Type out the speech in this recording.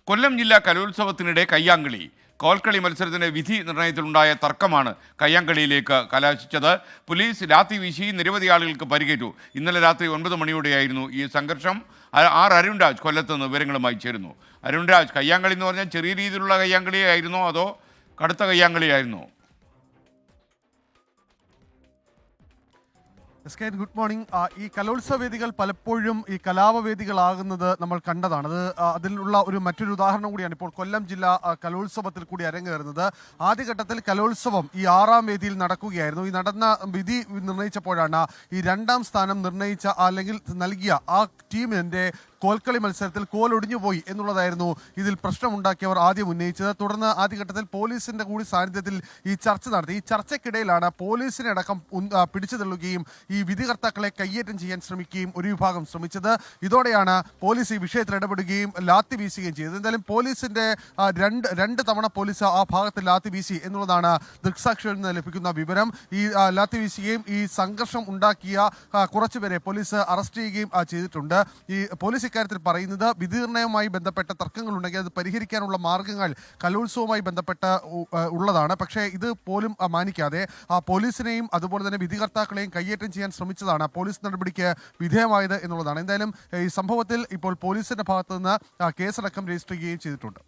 കൊല്ലം ജില്ലാ കലോത്സവത്തിനിടെ കയ്യാങ്കളി കോൽക്കളി മത്സരത്തിന്റെ വിധി നിർണയത്തിലുണ്ടായ തർക്കമാണ് കയ്യാങ്കളിയിലേക്ക് കലാശിച്ചത്. പോലീസ് ലാത്തി വീശി നിരവധി ആളുകൾക്ക് പരിക്കേറ്റു. ഇന്നലെ രാത്രി 9 മണിയോടെയായിരുന്നു ഈ സംഘർഷം. അരുൺരാജ് കൊല്ലത്ത് നിന്ന് വിവരങ്ങളുമായി ചേരുന്നു. അരുൺരാജ്, കയ്യാങ്കളി എന്ന് പറഞ്ഞാൽ ചെറിയ രീതിയിലുള്ള കയ്യാങ്കളിയായിരുന്നോ അതോ കടുത്ത കയ്യാങ്കളിയായിരുന്നോ? Good morning. ഈ കലോത്സവ വേദികൾ പലപ്പോഴും ഈ കലാപവേദികളാകുന്നത് നമ്മൾ കണ്ടതാണ്. അതിലുള്ള മറ്റൊരു ഉദാഹരണം കൂടിയാണ് ഇപ്പോൾ കൊല്ലം ജില്ലാ കലോത്സവത്തിൽ കൂടി അരങ്ങേറുന്നത്. ആദ്യഘട്ടത്തിൽ കലോത്സവം ഈ 6ാം വേദിയിൽ നടക്കുകയായിരുന്നു. ഈ നടന്ന വിധി നിർണയിച്ചപ്പോഴാണ് ഈ 2ാം സ്ഥാനം നിർണയിച്ച അല്ലെങ്കിൽ നൽകിയ ആ ടീമിന്റെ കോൽക്കളി മത്സരത്തിൽ കോലൊടിഞ്ഞു പോയി എന്നുള്ളതായിരുന്നു ഇതിൽ പ്രശ്നമുണ്ടാക്കിയവർ ആദ്യം ഉന്നയിച്ചത്. തുടർന്ന് ആദ്യഘട്ടത്തിൽ പോലീസിന്റെ കൂടി സാന്നിധ്യത്തിൽ ഈ ചർച്ച നടത്തി. ഈ ചർച്ചയ്ക്കിടയിലാണ് പോലീസിനെ അടക്കം പിടിച്ചു തള്ളുകയും ഈ വിധികർത്താക്കളെ കയ്യേറ്റം ചെയ്യാൻ ശ്രമിക്കുകയും ഒരു വിഭാഗം ശ്രമിച്ചത്. ഇതോടെയാണ് പോലീസ് ഈ വിഷയത്തിൽ ഇടപെടുകയും ലാത്തി വീശുകയും ചെയ്തത്. എന്തായാലും പോലീസിന്റെ രണ്ട് തവണ പോലീസ് ആ ഭാഗത്ത് ലാത്തി വീശി എന്നുള്ളതാണ് ദൃക്സാക്ഷികളിൽ നിന്ന് ലഭിക്കുന്ന വിവരം. ഈ ലാത്തി വീശുകയും ഈ സംഘർഷം ഉണ്ടാക്കിയ കുറച്ചുപേരെ പോലീസ് അറസ്റ്റ് ചെയ്യുകയും ചെയ്തിട്ടുണ്ട്. ഈ പോലീസ് ഇക്കാര്യത്തിൽ പറയുന്നത് വിധി നിർണയവുമായി ബന്ധപ്പെട്ട തർക്കങ്ങളുണ്ടെങ്കിൽ അത് പരിഹരിക്കാനുള്ള മാർഗങ്ങൾ കലോത്സവവുമായി ബന്ധപ്പെട്ട് ഉള്ളതാണ്. പക്ഷേ ഇത് പോലും മാനിക്കാതെ പോലീസിനെയും അതുപോലെ തന്നെ വിധികർത്താക്കളെയും കയ്യേറ്റം ചെയ്യാൻ ശ്രമിച്ചതാണ് പോലീസ് നടപടിക്ക് വിധേയമായത് എന്നുള്ളതാണ്. എന്തായാലും ഈ സംഭവത്തിൽ ഇപ്പോൾ പോലീസിന്റെ ഭാഗത്തു നിന്ന് കേസടക്കം രജിസ്റ്റർ ചെയ്യുകയും ചെയ്തിട്ടുണ്ട്.